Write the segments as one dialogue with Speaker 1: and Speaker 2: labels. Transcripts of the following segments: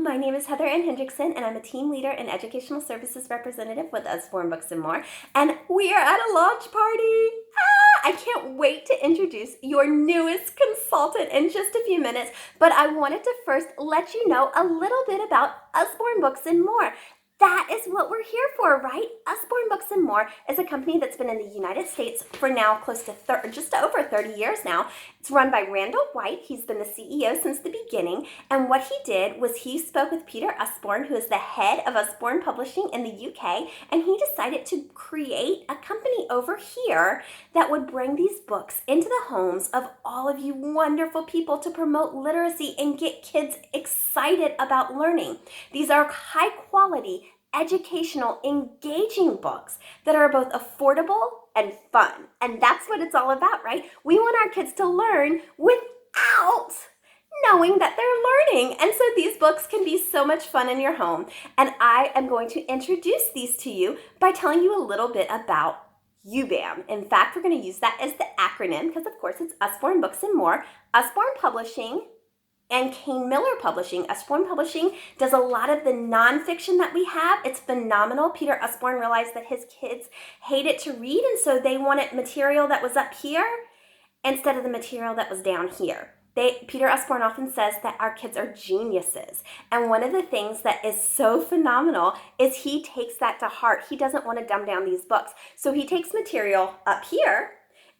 Speaker 1: My name is Heather Ann Hendrickson, and I'm a team leader and educational services representative with Usborne Books and More. And we are at a launch party. I can't wait to introduce your newest consultant in just a few minutes, but I wanted to first let you know a little bit about Usborne Books and More. That is what we're here for, right? Usborne Books and More is a company that's been in the United States for now close to just over 30 years now. It's run by Randall White. He's been the CEO since the beginning. And what he did was he spoke with Peter Usborne, who is the head of Usborne Publishing in the UK, and he decided to create a company over here that would bring these books into the homes of all of you wonderful people to promote literacy and get kids excited about learning. These are high quality, educational, engaging books that are both affordable and fun. And that's what it's all about, right? We want our kids to learn without knowing that they're learning. And so these books can be so much fun in your home. And I am going to introduce these to you by telling you a little bit about Ubam. In fact, we're going to use that as the acronym because, of course, it's Usborne Books and More. Usborne Publishing and Kane Miller Publishing. Usborne Publishing does a lot of the nonfiction that we have. It's phenomenal. Peter Usborne realized that his kids hated to read, and so they wanted material that was up here instead of the material that was down here. Peter Usborne often says that our kids are geniuses. And one of the things that is so phenomenal is he takes that to heart. He doesn't want to dumb down these books. So he takes material up here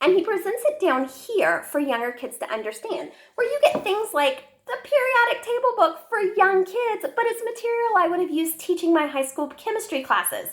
Speaker 1: and he presents it down here for younger kids to understand, where you get things like the periodic table book for young kids, but it's material I would have used teaching my high school chemistry classes.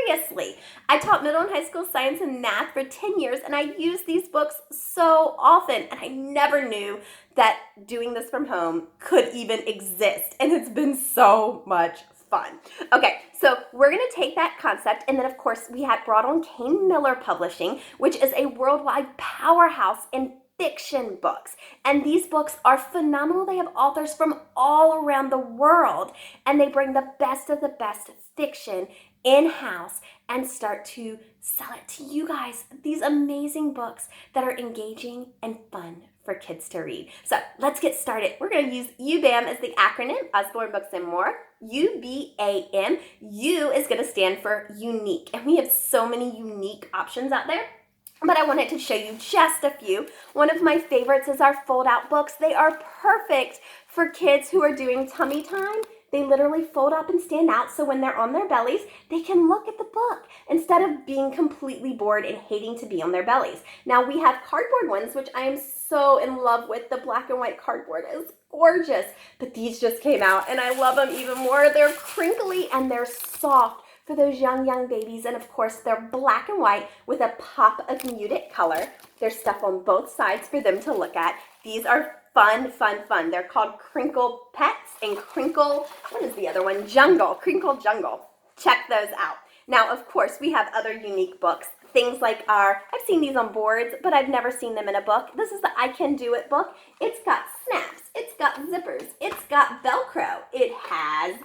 Speaker 1: Seriously, I taught middle and high school science and math for 10 years, and I use these books so often, and I never knew that doing this from home could even exist, and it's been so much fun. Okay, so we're going to take that concept, and then of course we had brought on Kane Miller Publishing, which is a worldwide powerhouse in fiction books. And these books are phenomenal. They have authors from all around the world, and they bring the best of the best fiction in-house and start to sell it to you guys. These amazing books that are engaging and fun for kids to read. So let's get started. We're going to use UBAM as the acronym, Usborne Books and More. UBAM. U is going to stand for unique. And we have so many unique options out there, but I wanted to show you just a few. One of my favorites is our fold-out books. They are perfect for kids who are doing tummy time. They literally fold up and stand out, so when they're on their bellies, they can look at the book instead of being completely bored and hating to be on their bellies. Now, we have cardboard ones, which I am so in love with. The black and white cardboard is gorgeous, but these just came out, and I love them even more. They're crinkly, and they're soft for those young babies, and of course, they're black and white with a pop of muted color. There's stuff on both sides for them to look at. These are fun. They're called Crinkle Pets and what is the other one? Crinkle Jungle. Check those out. Now, of course, we have other unique books. Things like I've seen these on boards, but I've never seen them in a book. This is the I Can Do It book. It's got snaps. It's got zippers. It's got Velcro. It has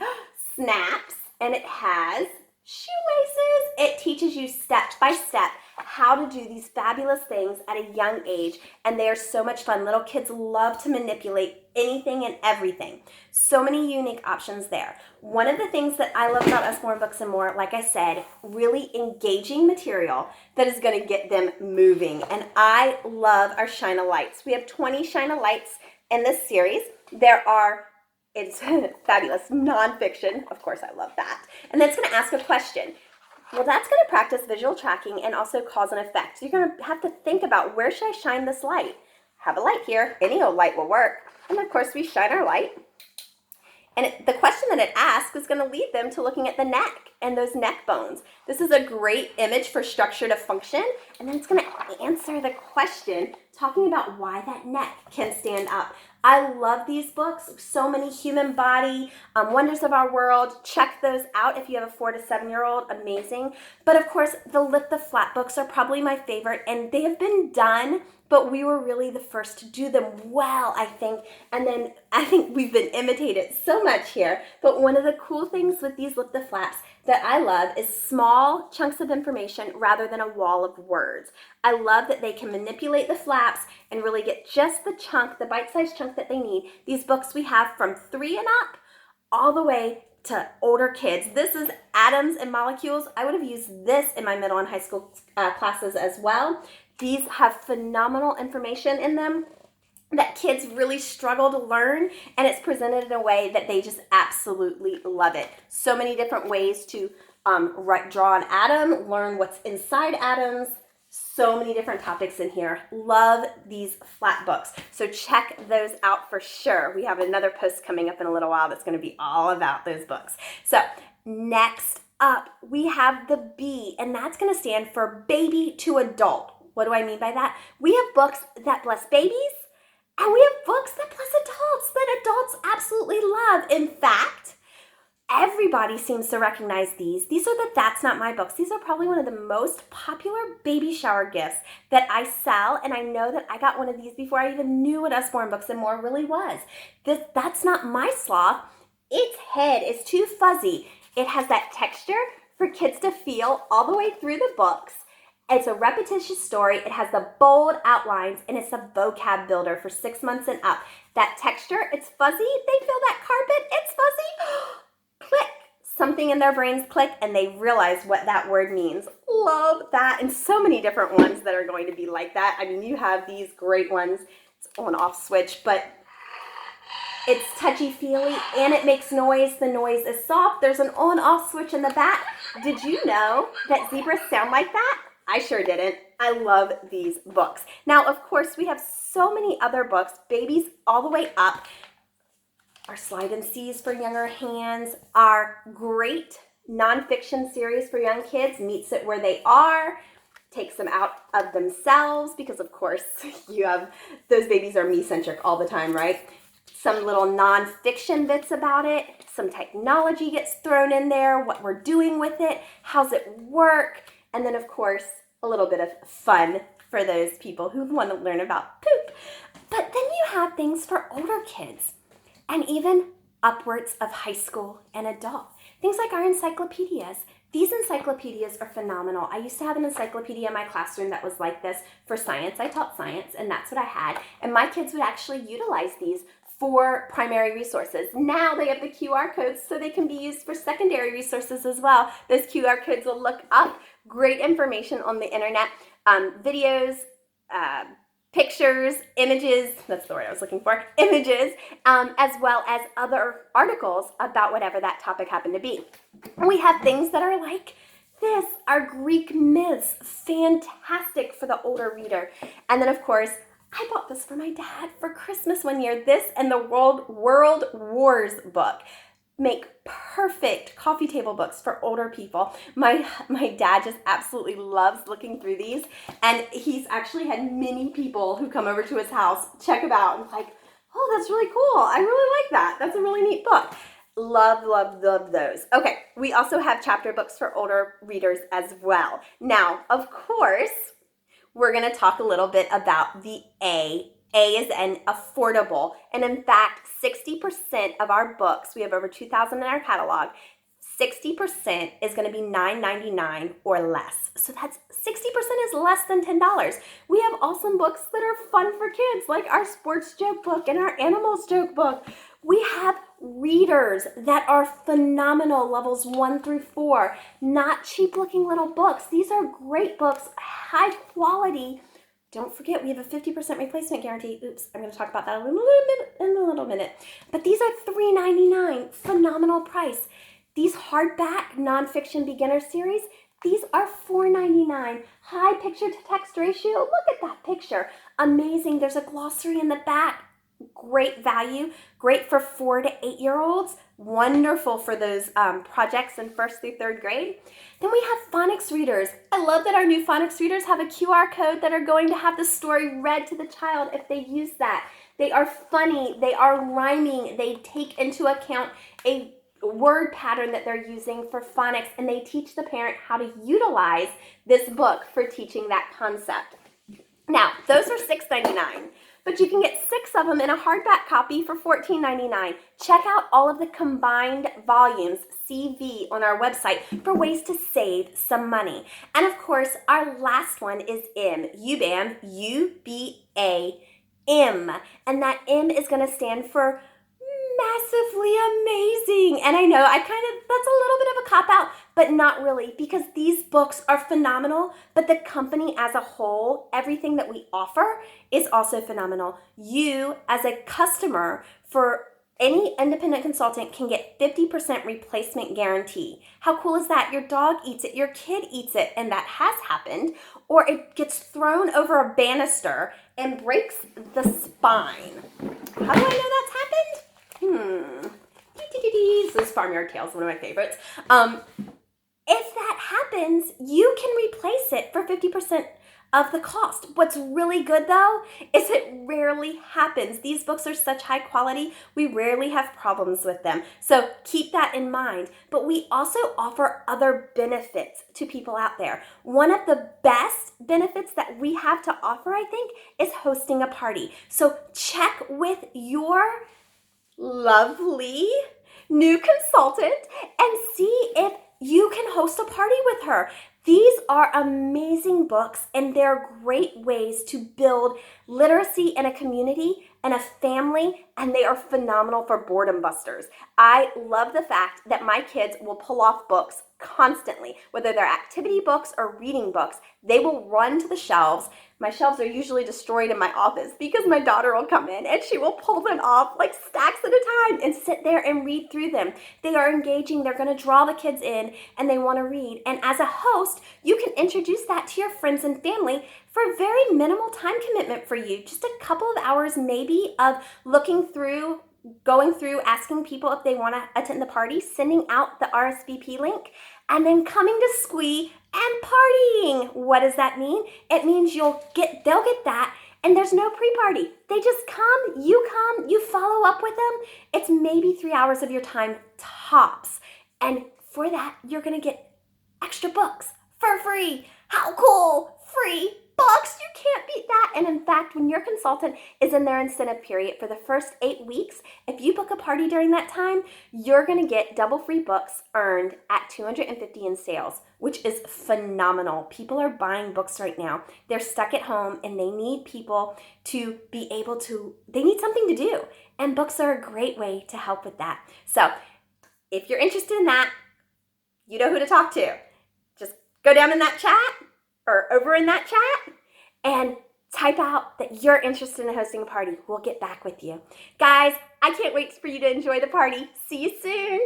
Speaker 1: snaps, and it has shoelaces. It teaches you step by step how to do these fabulous things at a young age, and they are so much fun. Little kids love to manipulate anything and everything. So many unique options there. One of the things that I love about Usborne Books and More, like I said, really engaging material that is going to get them moving. And I love our Shine-A-Lights. We have 20 Shine-A-Lights in this series. It's fabulous nonfiction. Of course, I love that. And then it's going to ask a question. Well, that's going to practice visual tracking and also cause and effect. So you're going to have to think about, where should I shine this light? Have a light here. Any old light will work. And of course, we shine our light. And the question that it asks is going to lead them to looking at the neck and those neck bones. This is a great image for structure to function. And then it's going to answer the question talking about why that neck can stand up. I love these books. So many human body, wonders of our world. Check those out if you have a 4 to 7-year-old. Amazing. But of course, the Lift the Flap books are probably my favorite, and they have been done, but we were really the first to do them well, I think. And then I think we've been imitated so much here. But one of the cool things with these Lift the Flaps that I love is small chunks of information rather than a wall of words. I love that they can manipulate the flaps and really get just the chunk, the bite-sized chunk that they need. These books we have from 3 and up all the way to older kids. This is Atoms and Molecules. I would have used this in my middle and high school classes as well. These have phenomenal information in them that kids really struggle to learn, and it's presented in a way that they just absolutely love it. So many different ways to draw an atom, learn what's inside atoms, so many different topics in here. Love these flat books. So check those out for sure. We have another post coming up in a little while that's going to be all about those books. So next up, we have the B, and that's going to stand for baby to adult. What do I mean by that? We have books that bless babies, and we have books that bless adults, that adults absolutely love. In fact, everybody seems to recognize these. These are the That's Not My books. These are probably one of the most popular baby shower gifts that I sell, and I know that I got one of these before I even knew what Usborne Books and More really was. That's Not My sloth. Its head is too fuzzy. It has that texture for kids to feel all the way through the books. It's a repetitious story. It has the bold outlines, and it's a vocab builder for 6 months and up. That texture, it's fuzzy. They feel that carpet, it's fuzzy. Click. Something in their brains click, and they realize what that word means. Love that. And so many different ones that are going to be like that. I mean, you have these great ones. It's on-off switch, but it's touchy-feely, and it makes noise. The noise is soft. There's an on-off switch in the back. Did you know that zebras sound like that? I sure didn't. I love these books. Now, of course, we have so many other books, babies all the way up. Our Slide and Seas for younger hands, our great nonfiction series for young kids, Meets It Where They Are, takes them out of themselves because, of course, you have those babies are me-centric all the time, right? Some little nonfiction bits about it, some technology gets thrown in there, what we're doing with it, how's it work, and then, of course, a little bit of fun for those people who want to learn about poop. But then you have things for older kids and even upwards of high school and adult. Things like our encyclopedias. These encyclopedias are phenomenal. I used to have an encyclopedia in my classroom that was like this for science. I taught science, and that's what I had. And my kids would actually utilize these for primary resources. Now they have the QR codes, so they can be used for secondary resources as well. Those QR codes will look up great information on the internet, videos, pictures, images, that's the word I was looking for, images, as well as other articles about whatever that topic happened to be. And we have things that are like this, our Greek myths, fantastic for the older reader. And then, of course, I bought this for my dad for Christmas one year. This and the World Wars book make perfect coffee table books for older people. My dad just absolutely loves looking through these, and he's actually had many people who come over to his house check them out and like, oh, that's really cool. I really like that. That's a really neat book. Love, love, love those. Okay, we also have chapter books for older readers as well. Now, of course, we're going to talk a little bit about the A. A is an affordable, and in fact, 60% of our books, we have over 2,000 in our catalog, 60% is going to be $9.99 or less. So that's 60% is less than $10. We have awesome books that are fun for kids, like our sports joke book and our animals joke book. We have readers that are phenomenal, levels 1 through 4, not cheap looking little books. These are great books, high quality. Don't forget, we have a 50% replacement guarantee. Oops, I'm going to talk about that in a little minute. But these are $3.99, phenomenal price. These hardback nonfiction beginner series, these are $4.99. High picture to text ratio. Look at that picture. Amazing. There's a glossary in the back. Great value. Great for 4 to 8-year-olds. Wonderful for those projects in 1st through 3rd grade. Then we have phonics readers. I love that our new phonics readers have a QR code that are going to have the story read to the child if they use that. They are funny. They are rhyming. They take into account a word pattern that they're using for phonics, and they teach the parent how to utilize this book for teaching that concept. Now, those are $6.99, but you can get 6 of them in a hardback copy for $14.99. Check out all of the combined volumes, CV, on our website for ways to save some money. And of course, our last one is M, Ubam, U-B-A-M, and that M is going to stand for massively amazing. And I know that's a little bit of a cop out, but not really, because these books are phenomenal, but the company as a whole, everything that we offer is also phenomenal. You as a customer for any independent consultant can get 50% replacement guarantee. How cool is that? Your dog eats it, your kid eats it, and that has happened, or it gets thrown over a banister and breaks the spine. How do I know that's happened? This is Farmyard Tales, one of my favorites. If that happens, you can replace it for 50% of the cost. What's really good though is it rarely happens. These books are such high quality, we rarely have problems with them. So keep that in mind. But we also offer other benefits to people out there. One of the best benefits that we have to offer, I think, is hosting a party. So check with your lovely new consultant and see if you can host a party with her. These are amazing books, and they're great ways to build literacy in a community and a family, and they are phenomenal for boredom busters. I love the fact that my kids will pull off books constantly, whether they're activity books or reading books. They will run to the shelves. My shelves are usually destroyed in my office because my daughter will come in and she will pull them off like stacks at a time and sit there and read through them. They are engaging. They're going to draw the kids in and they want to read. And as a host, you can introduce that to your friends and family for a very minimal time commitment for you. Just a couple of hours maybe of looking through, going through, asking people if they want to attend the party, sending out the RSVP link, and then coming to Squee and partying. What does that mean? It means they'll get that, and there's no pre-party. They just come, you follow up with them. It's maybe 3 hours of your time tops. And for that, you're gonna get extra books for free. How cool! Free books! You can't beat that. And in fact, when your consultant is in their incentive period for the first 8 weeks, if you book a party during that time, you're gonna get double free books earned at $250 in sales, which is phenomenal. People are buying books right now. They're stuck at home and they need people to be able to, they need something to do. And books are a great way to help with that. So if you're interested in that, you know who to talk to. Just go down in that chat or over in that chat and type out that you're interested in hosting a party. We'll get back with you. Guys, I can't wait for you to enjoy the party. See you soon.